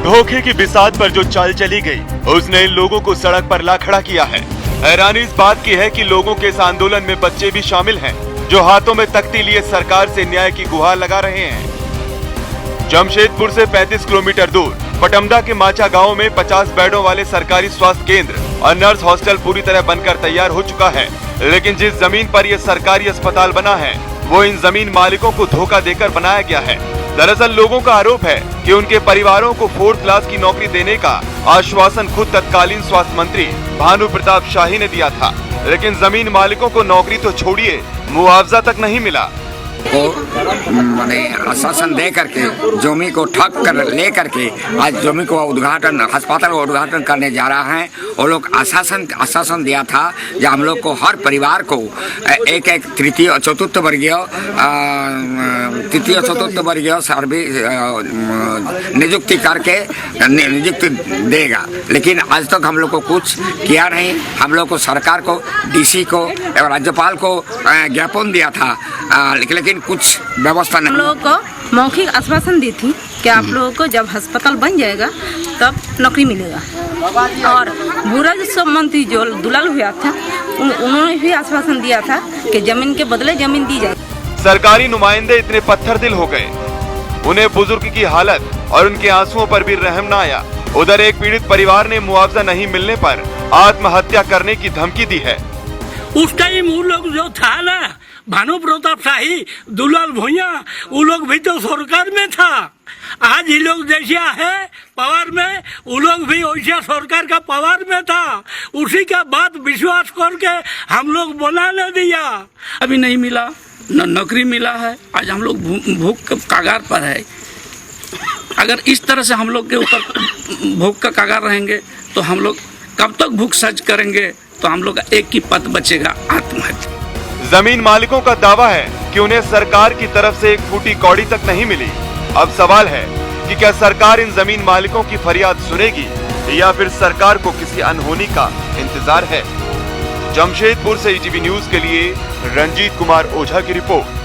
धोखे की बिसात पर जो चाल चली गई, उसने इन लोगों को सड़क पर ला खड़ा किया है। हैरानी इस बात की है कि लोगों के इस आंदोलन में बच्चे भी शामिल हैं, जो हाथों में तख्ती लिए सरकार से न्याय की गुहार लगा रहे हैं। जमशेदपुर से 35 किलोमीटर दूर पटमदा के माचा गांव में 50 बेडों वाले सरकारी स्वास्थ्य केंद्र और नर्स हॉस्टल पूरी तरह बनकर तैयार हो चुका है, लेकिन जिस जमीन पर यह सरकारी अस्पताल बना है, वो इन जमीन मालिकों को धोखा देकर बनाया गया है। दरअसल लोगों का आरोप है कि उनके परिवारों को 4th क्लास की नौकरी देने का आश्वासन खुद तत्कालीन स्वास्थ्य मंत्री भानु प्रताप शाही ने दिया था, लेकिन जमीन मालिकों को नौकरी तो छोड़िए, मुआवजा तक नहीं मिला। को माने आश्वासन दे करके जमी को ठग कर ले करके आज जमी को उद्घाटन अस्पताल का उद्घाटन करने जा रहा है। वो लोग आश्वासन दिया था जो हम लोग को हर परिवार को एक तृतीय चतुर्थ वर्गीय सर्विस नियुक्ति करके नियुक्ति देगा, लेकिन आज तक हम लोग को कुछ किया नहीं। हम लोग को सरकार को, डीसी को और राज्यपाल को ज्ञापन दिया था, लेकिन कुछ व्यवस्था नहीं। हम लोगों को मौखिक आश्वासन दी थी कि आप लोगों को जब अस्पताल बन जाएगा तब नौकरी मिलेगा, और बुरा जो मंत्री जो दुलाल हुआ था उन्होंने भी आश्वासन दिया था कि जमीन के बदले जमीन दी जाए। सरकारी नुमाइंदे इतने पत्थर दिल हो गए, उन्हें बुजुर्ग की हालत और उनके आंसुओं पर भी रहम न आया। उधर एक पीड़ित परिवार ने मुआवजा नहीं मिलने पर आत्महत्या करने की धमकी दी है। उस टाइम वो लोग जो था ना, भानु प्रताप शाही, दुलाल भुइया, वो लोग भी तो सरकार में था। आज ही लोग जैसा है पावर में, वो लोग भी वैसा सरकार का पावर में था। उसी का बात विश्वास करके हम लोग बनाने दिया। अभी नहीं मिला, न नौकरी मिला है। आज हम लोग भूख के कगार पर है। अगर इस तरह से हम लोग के ऊपर भूख का कगार रहेंगे तो हम लोग कब तक भूख सज करेंगे? तो हम लोग एक ही पथ बचेगा, आत्महत्या। जमीन मालिकों का दावा है कि उन्हें सरकार की तरफ से एक फूटी कौड़ी तक नहीं मिली। अब सवाल है कि क्या सरकार इन जमीन मालिकों की फरियाद सुनेगी या फिर सरकार को किसी अनहोनी का इंतजार है। जमशेदपुर से ईटीवी न्यूज के लिए रंजीत कुमार ओझा की रिपोर्ट।